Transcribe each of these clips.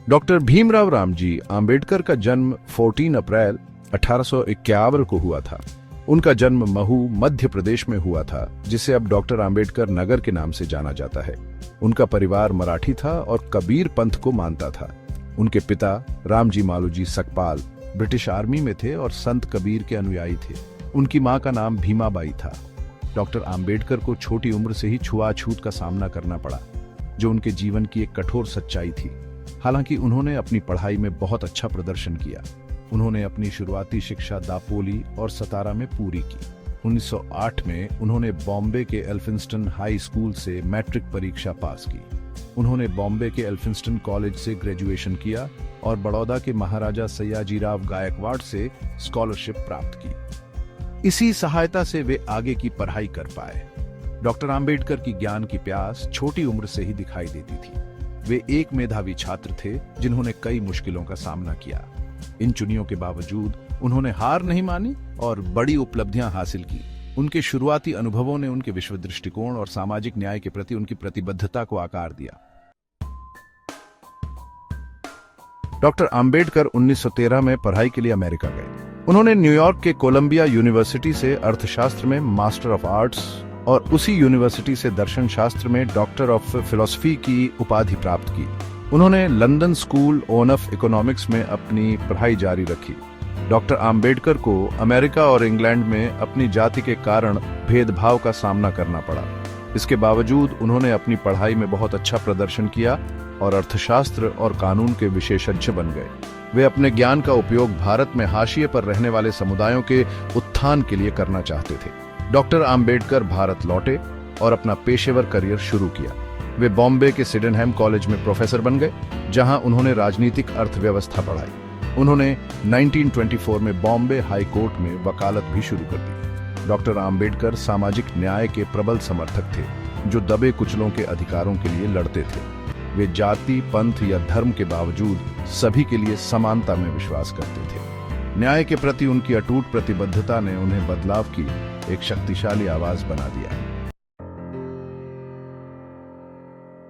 Doctor Bhimrao Ramji Ambedkar का जन्म 14 अप्रैल 1851 को हुआ था। उनका जन्म महू मध्य प्रदेश में हुआ था, जिसे अब डॉक्टर आंबेडकर नगर के नाम से जाना जाता है। उनका परिवार मराठी था और कबीर पंथ को मानता था। उनके पिता रामजी मालूजी सकपाल ब्रिटिश आर्मी में थे और संत कबीर के अनुयायी थे। उनकी मां का नाम भीमाबाई था। डॉक्टर आंबेडकर को छोटी उम्र से ही छुआछूत का सामना करना पड़ा, जो उनके जीवन की एक कठोर सच्चाई थी। हालांकि उन्होंने अपनी पढ़ाई में बहुत अच्छा प्रदर्शन किया। उन्होंने अपनी शुरुआती शिक्षा दापोली और सतारा में पूरी की। 1908 में उन्होंने बॉम्बे के एल्फिंस्टन हाई स्कूल से मैट्रिक परीक्षा पास की। उन्होंने बॉम्बे के एल्फिंस्टन कॉलेज से ग्रेजुएशन किया और बड़ौदा के महाराजा सयाजीराव गायकवाड़ से स्कॉलरशिप प्राप्त की। इसी सहायता से वे आगे की पढ़ाई कर पाए। डॉक्टर आंबेडकर की ज्ञान की प्यास छोटी उम्र से ही दिखाई देती थी। वे एक मेधावी छात्र थे जिन्होंने कई मुश्किलों का सामना किया। इन चुनियों के बावजूद उन्होंने हार नहीं मानी और बड़ी उपलब्धियां हासिल की। उनके शुरुआती अनुभवों ने उनके विश्व दृष्टिकोण और सामाजिक न्याय के प्रति उनकी प्रतिबद्धता को आकार दिया। डॉक्टर आंबेडकर 1913 में पढ़ाई के लिए अमेरिका गए। उन्होंने न्यूयॉर्क के कोलंबिया यूनिवर्सिटी से अर्थशास्त्र में मास्टर ऑफ आर्ट्स और उसी यूनिवर्सिटी से दर्शन शास्त्र में डॉक्टर ऑफ फिलॉसफी की उपाधि प्राप्त की। उन्होंने लंदन स्कूल ऑफ इकोनॉमिक्स में अपनी पढ़ाई जारी रखी। डॉक्टर आंबेडकर को अमेरिका और इंग्लैंड में अपनी जाति के कारण भेदभाव का सामना करना पड़ा। इसके बावजूद उन्होंने अपनी पढ़ाई में बहुत अच्छा प्रदर्शन किया और अर्थशास्त्र और कानून के विशेषज्ञ बन गए। वे अपने ज्ञान का उपयोग भारत में हाशिए पर रहने वाले समुदायों के उत्थान के लिए करना चाहते थे। डॉक्टर आंबेडकर भारत लौटे और अपना पेशेवर करियर शुरू किया। वे बॉम्बे के सिडेनहैम कॉलेज में प्रोफेसर बन गए, जहां उन्होंने राजनीतिक अर्थव्यवस्था पढ़ाई। उन्होंने 1924 में बॉम्बे हाई कोर्ट में वकालत भी शुरू कर दी। डॉक्टर आंबेडकर सामाजिक न्याय के प्रबल समर्थक थे, जो दबे कुचलों के अधिकारों के लिए लड़ते थे। वे जाति, पंथ या धर्म के बावजूद सभी के लिए समानता में विश्वास करते थे। न्याय के प्रति उनकी अटूट प्रतिबद्धता ने उन्हें बदलाव की एक शक्तिशाली आवाज बना दिया।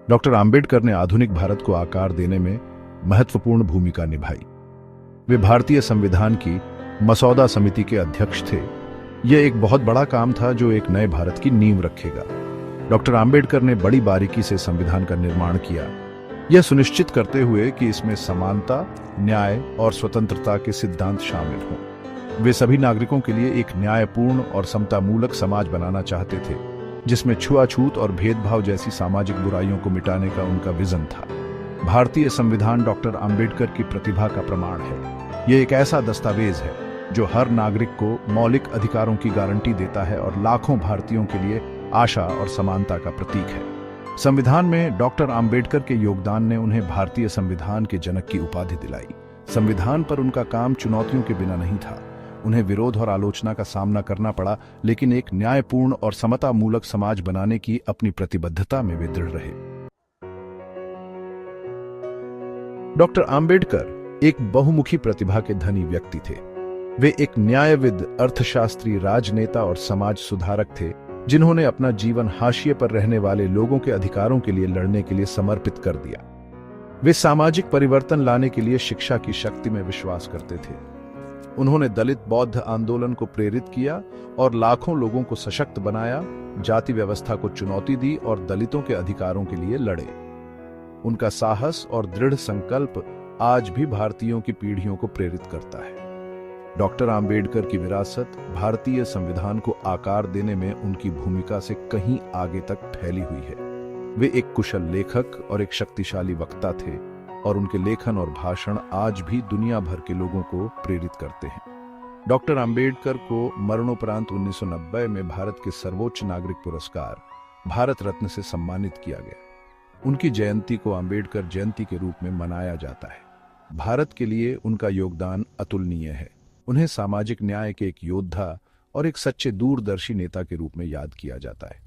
डॉक्टर आंबेडकर ने आधुनिक भारत को आकार देने में महत्वपूर्ण भूमिका निभाई। वे भारतीय संविधान की मसौदा समिति के अध्यक्ष थे। यह एक बहुत बड़ा काम था जो एक नए भारत की नींव रखेगा। डॉक्टर आंबेडकर ने बड़ी बारीकी से संविधान का निर्माण किया, यह सुनिश्चित करते हुए कि इसमें समानता, न्याय और स्वतंत्रता के सिद्धांत शामिल हों। वे सभी नागरिकों के लिए एक न्यायपूर्ण और समतामूलक समाज बनाना चाहते थे, जिसमें छुआछूत और भेदभाव जैसी सामाजिक बुराइयों को मिटाने का उनका विजन था। भारतीय संविधान डॉक्टर आंबेडकर की प्रतिभा का प्रमाण है। यह एक ऐसा दस्तावेज है जो हर नागरिक को मौलिक अधिकारों की गारंटी देता है और लाखों भारतीयों के लिए आशा और समानता का प्रतीक है। संविधान में डॉक्टर आंबेडकर के योगदान ने उन्हें भारतीय संविधान के जनक की उपाधि दिलाई। संविधान पर उनका काम चुनौतियों के बिना नहीं था। उन्हें विरोध और आलोचना का सामना करना पड़ा, लेकिन एक न्यायपूर्ण और समतामूलक समाज बनाने की अपनी प्रतिबद्धता में वे दृढ़ रहे। डॉक्टर आंबेडकर एक बहुमुखी प्रतिभा के धनी व्यक्ति थे। वे एक न्यायविद, अर्थशास्त्री, राजनेता और समाज सुधारक थे, जिन्होंने अपना जीवन हाशिए पर रहने वाले लोगों के अधिकारों के लिए लड़ने के लिए समर्पित कर दिया। वे सामाजिक परिवर्तन लाने के लिए शिक्षा की शक्ति में विश्वास करते थे। उन्होंने दलित बौद्ध आंदोलन को प्रेरित किया और लाखों लोगों को सशक्त बनाया, जाति व्यवस्था को चुनौती दी और दलितों के अधिकारों के लिए लड़े। उनका साहस और दृढ़ संकल्प आज भी भारतीयों की पीढ़ियों को प्रेरित करता है। डॉक्टर आंबेडकर की विरासत भारतीय संविधान को आकार देने में उनकी भूमिका से कहीं आगे तक फैली हुई है। वे एक कुशल लेखक और एक शक्तिशाली वक्ता थे और उनके लेखन और भाषण आज भी दुनिया भर के लोगों को प्रेरित करते हैं। डॉक्टर आंबेडकर को मरणोपरांत 1990 में भारत के सर्वोच्च नागरिक पुरस्कार भारत रत्न से सम्मानित किया गया। उनकी जयंती को आंबेडकर जयंती के रूप में मनाया जाता है। भारत के लिए उनका योगदान अतुलनीय है। उन्हें सामाजिक न्याय के एक योद्धा और एक सच्चे दूरदर्शी नेता के रूप में याद किया जाता है।